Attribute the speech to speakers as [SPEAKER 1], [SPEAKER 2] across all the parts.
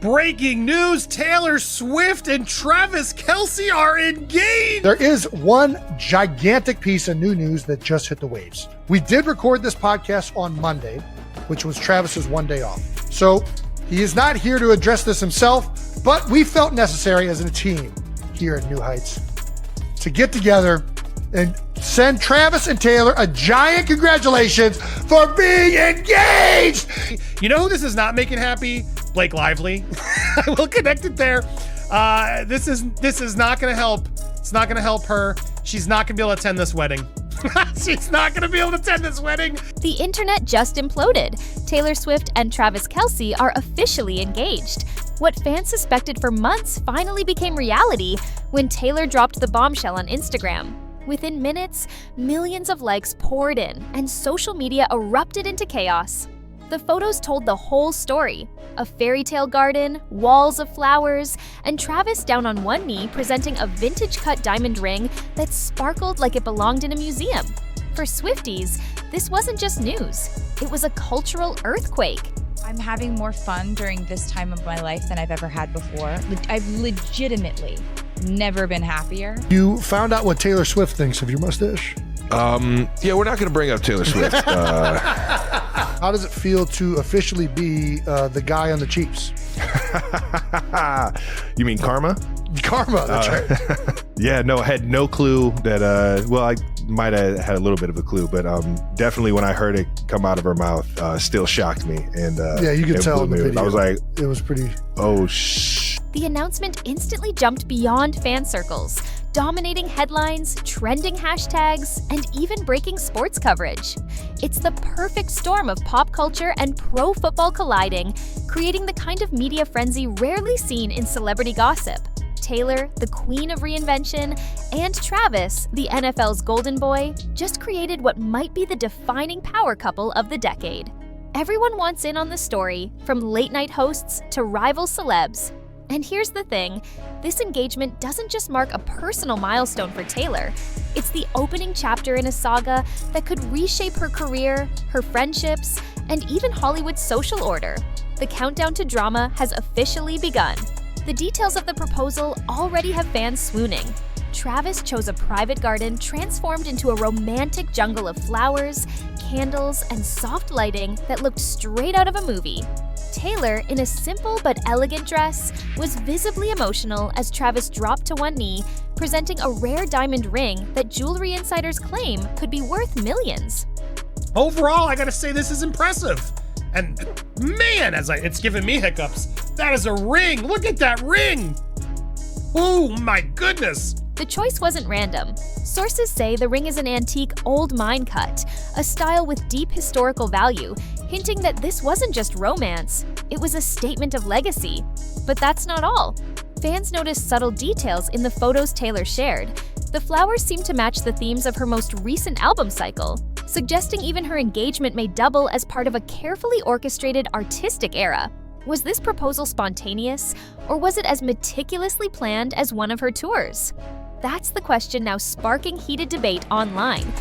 [SPEAKER 1] Breaking news, Taylor Swift and Travis Kelce are engaged!
[SPEAKER 2] There is one gigantic piece of new news that just hit the waves. We did record this podcast on Monday, which was Travis's one day off. So he is not here to address this himself, but we felt necessary as a team here at New Heights to get together and send Travis and Taylor a giant congratulations for being engaged!
[SPEAKER 1] You know who this is not making happy? Blake Lively. I will connect it there. This is not going to help. It's not going to help her. She's not going to be able to attend this wedding. She's not going to be able to attend this wedding.
[SPEAKER 3] The internet just imploded. Taylor Swift and Travis Kelce are officially engaged. What fans suspected for months finally became reality when Taylor dropped the bombshell on Instagram. Within minutes, millions of likes poured in, and social media erupted into chaos. The photos told the whole story. A fairy tale garden, walls of flowers, and Travis down on one knee presenting a vintage-cut diamond ring that sparkled like it belonged in a museum. For Swifties, this wasn't just news. It was a cultural earthquake.
[SPEAKER 4] I'm having more fun during this time of my life than I've ever had before. I've legitimately never been happier.
[SPEAKER 2] You found out what Taylor Swift thinks of your mustache?
[SPEAKER 5] Yeah, we're not going to bring up Taylor Swift.
[SPEAKER 2] How does it feel to officially be the guy on the Chiefs?
[SPEAKER 5] You mean Karma?
[SPEAKER 2] Karma, that's right.
[SPEAKER 5] Yeah, no, I had no clue that, well, I might have had a little bit of a clue, but definitely when I heard it come out of her mouth, still shocked me. And
[SPEAKER 2] yeah, you could tell in the video.
[SPEAKER 5] I was like,
[SPEAKER 2] it was pretty.
[SPEAKER 5] Oh, shh.
[SPEAKER 3] The announcement instantly jumped beyond fan circles, dominating headlines, trending hashtags, and even breaking sports coverage. It's the perfect storm of pop culture and pro football colliding, creating the kind of media frenzy rarely seen in celebrity gossip. Taylor, the queen of reinvention, and Travis, the NFL's golden boy, just created what might be the defining power couple of the decade. Everyone wants in on the story, from late-night hosts to rival celebs. And here's the thing, this engagement doesn't just mark a personal milestone for Taylor. It's the opening chapter in a saga that could reshape her career, her friendships, and even Hollywood's social order. The countdown to drama has officially begun. The details of the proposal already have fans swooning. Travis chose a private garden transformed into a romantic jungle of flowers, candles, and soft lighting that looked straight out of a movie. Taylor, in a simple but elegant dress, was visibly emotional as Travis dropped to one knee, presenting a rare diamond ring that jewelry insiders claim could be worth millions.
[SPEAKER 1] Overall, I gotta say this is impressive. And man, it's giving me hiccups. That is a ring. Look at that ring. Oh my goodness.
[SPEAKER 3] The choice wasn't random. Sources say the ring is an antique old mine cut, a style with deep historical value, hinting that this wasn't just romance, it was a statement of legacy. But that's not all. Fans noticed subtle details in the photos Taylor shared. The flowers seemed to match the themes of her most recent album cycle, suggesting even her engagement may double as part of a carefully orchestrated artistic era. Was this proposal spontaneous, or was it as meticulously planned as one of her tours? That's the question now sparking heated debate online.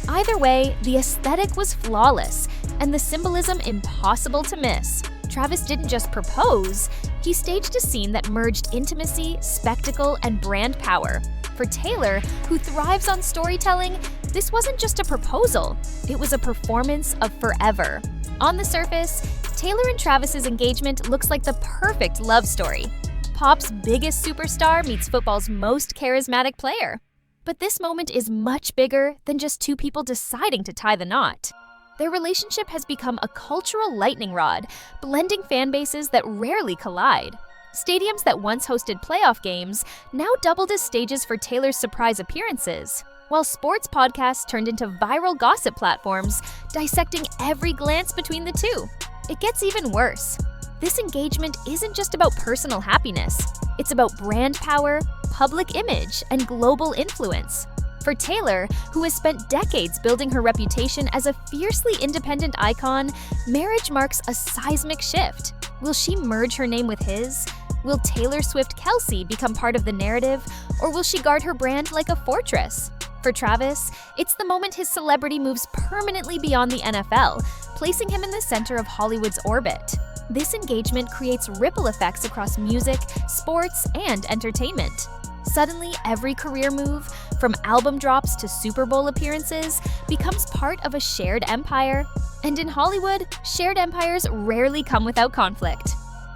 [SPEAKER 3] Either way, the aesthetic was flawless, and the symbolism impossible to miss. Travis didn't just propose, he staged a scene that merged intimacy, spectacle, and brand power. For Taylor, who thrives on storytelling, this wasn't just a proposal, it was a performance of forever. On the surface, Taylor and Travis's engagement looks like the perfect love story. Pop's biggest superstar meets football's most charismatic player. But this moment is much bigger than just two people deciding to tie the knot. Their relationship has become a cultural lightning rod, blending fan bases that rarely collide. Stadiums that once hosted playoff games now doubled as stages for Taylor's surprise appearances, while sports podcasts turned into viral gossip platforms, dissecting every glance between the two. It gets even worse. This engagement isn't just about personal happiness. It's about brand power, public image, and global influence. For Taylor, who has spent decades building her reputation as a fiercely independent icon, marriage marks a seismic shift. Will she merge her name with his? Will Taylor Swift Kelce become part of the narrative, or will she guard her brand like a fortress? For Travis, it's the moment his celebrity moves permanently beyond the NFL, placing him in the center of Hollywood's orbit. This engagement creates ripple effects across music, sports, and entertainment. Suddenly, every career move, from album drops to Super Bowl appearances, becomes part of a shared empire. And in Hollywood, shared empires rarely come without conflict.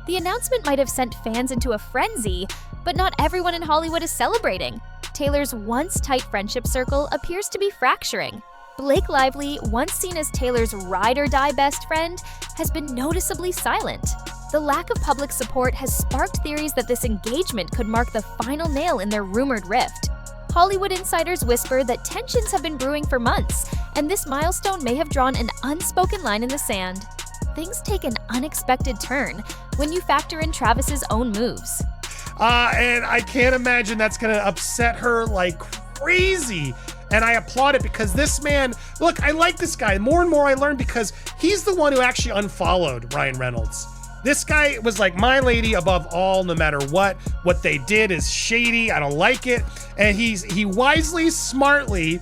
[SPEAKER 3] The announcement might have sent fans into a frenzy, but not everyone in Hollywood is celebrating. Taylor's once tight friendship circle appears to be fracturing. Blake Lively, once seen as Taylor's ride-or-die best friend, has been noticeably silent. The lack of public support has sparked theories that this engagement could mark the final nail in their rumored rift. Hollywood insiders whisper that tensions have been brewing for months, and this milestone may have drawn an unspoken line in the sand. Things take an unexpected turn when you factor in Travis's own moves.
[SPEAKER 1] And I can't imagine that's going to upset her like crazy. And I applaud it because this man, look, I like this guy. More and more I learn because he's the one who actually unfollowed Ryan Reynolds. This guy was like, my lady above all, no matter what. What they did is shady. I don't like it. And he wisely, smartly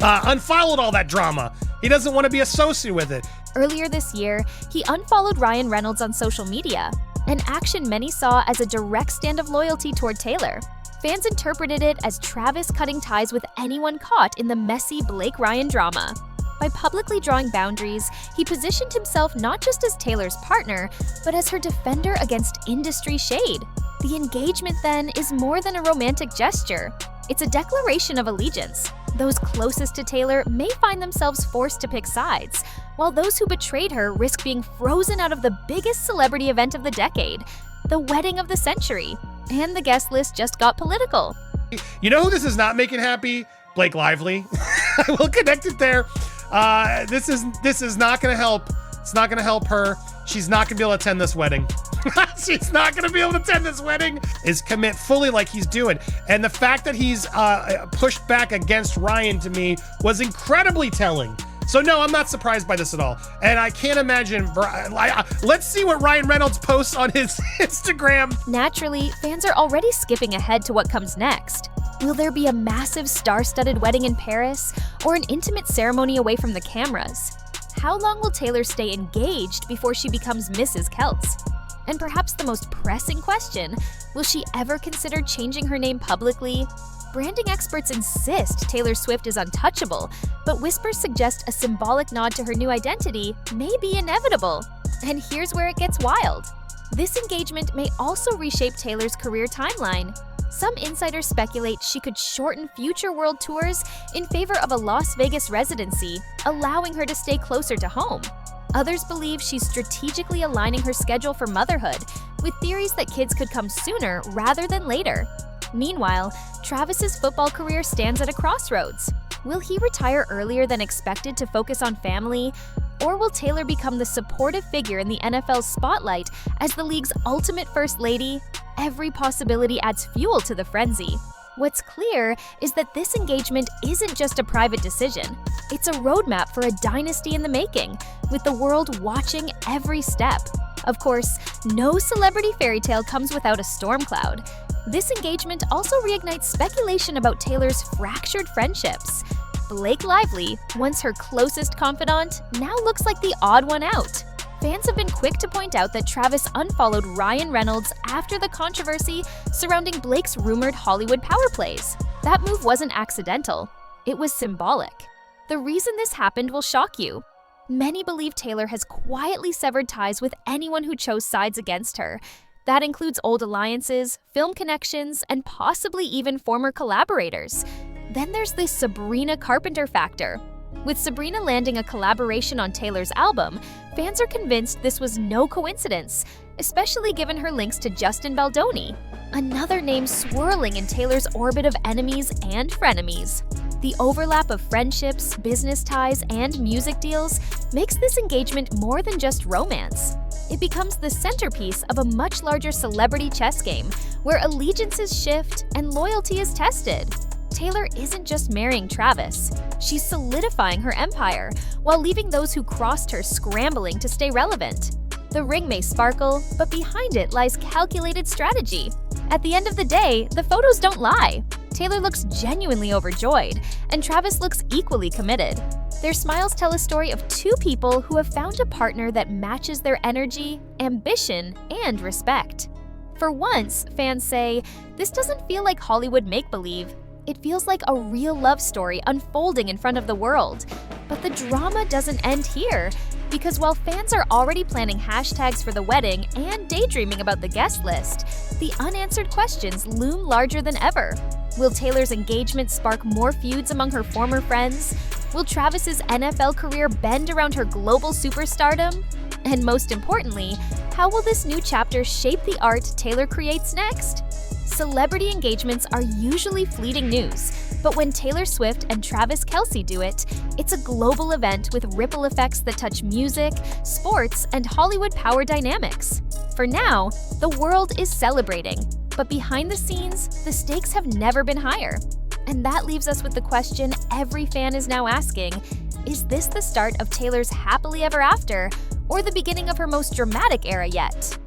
[SPEAKER 1] unfollowed all that drama. He doesn't want to be associated with it.
[SPEAKER 3] Earlier this year, he unfollowed Ryan Reynolds on social media, an action many saw as a direct stand of loyalty toward Taylor. Fans interpreted it as Travis cutting ties with anyone caught in the messy Blake-Ryan drama. By publicly drawing boundaries, he positioned himself not just as Taylor's partner, but as her defender against industry shade. The engagement, then, is more than a romantic gesture. It's a declaration of allegiance. Those closest to Taylor may find themselves forced to pick sides, while those who betrayed her risk being frozen out of the biggest celebrity event of the decade, the wedding of the century. And the guest list just got political.
[SPEAKER 1] You know who this is not making happy? Blake Lively. I will connect it there. This is not going to help. It's not going to help her. She's not going to be able to attend this wedding. She's not going to be able to attend this wedding. Is commit fully like he's doing. And the fact that he's pushed back against Ryan to me was incredibly telling. So no, I'm not surprised by this at all. And I can't imagine. Let's see what Ryan Reynolds posts on his Instagram.
[SPEAKER 3] Naturally, fans are already skipping ahead to what comes next. Will there be a massive star-studded wedding in Paris or an intimate ceremony away from the cameras? How long will Taylor stay engaged before she becomes Mrs. Kelce? And perhaps the most pressing question, will she ever consider changing her name publicly? Branding experts insist Taylor Swift is untouchable, but whispers suggest a symbolic nod to her new identity may be inevitable. And here's where it gets wild. This engagement may also reshape Taylor's career timeline. Some insiders speculate she could shorten future world tours in favor of a Las Vegas residency, allowing her to stay closer to home. Others believe she's strategically aligning her schedule for motherhood, with theories that kids could come sooner rather than later. Meanwhile, Travis's football career stands at a crossroads. Will he retire earlier than expected to focus on family? Or will Taylor become the supportive figure in the NFL's spotlight as the league's ultimate first lady? Every possibility adds fuel to the frenzy. What's clear is that this engagement isn't just a private decision. It's a roadmap for a dynasty in the making, with the world watching every step. Of course, no celebrity fairy tale comes without a storm cloud. This engagement also reignites speculation about Taylor's fractured friendships. Blake Lively, once her closest confidant, now looks like the odd one out. Fans have been quick to point out that Travis unfollowed Ryan Reynolds after the controversy surrounding Blake's rumored Hollywood power plays. That move wasn't accidental. It was symbolic. The reason this happened will shock you. Many believe Taylor has quietly severed ties with anyone who chose sides against her. That includes old alliances, film connections, and possibly even former collaborators. Then there's the Sabrina Carpenter factor. With Sabrina landing a collaboration on Taylor's album, fans are convinced this was no coincidence, especially given her links to Justin Baldoni, another name swirling in Taylor's orbit of enemies and frenemies. The overlap of friendships, business ties, and music deals makes this engagement more than just romance. It becomes the centerpiece of a much larger celebrity chess game where allegiances shift and loyalty is tested. Taylor isn't just marrying Travis, she's solidifying her empire while leaving those who crossed her scrambling to stay relevant. The ring may sparkle, but behind it lies calculated strategy. At the end of the day, the photos don't lie. Taylor looks genuinely overjoyed, and Travis looks equally committed. Their smiles tell a story of two people who have found a partner that matches their energy, ambition, and respect. For once, fans say, this doesn't feel like Hollywood make-believe. It feels like a real love story unfolding in front of the world. But the drama doesn't end here, because while fans are already planning hashtags for the wedding and daydreaming about the guest list, the unanswered questions loom larger than ever. Will Taylor's engagement spark more feuds among her former friends? Will Travis's NFL career bend around her global superstardom? And most importantly, how will this new chapter shape the art Taylor creates next? Celebrity engagements are usually fleeting news, but when Taylor Swift and Travis Kelce do it, it's a global event with ripple effects that touch music, sports, and Hollywood power dynamics. For now, the world is celebrating, but behind the scenes, the stakes have never been higher. And that leaves us with the question every fan is now asking, is this the start of Taylor's happily ever after, or the beginning of her most dramatic era yet?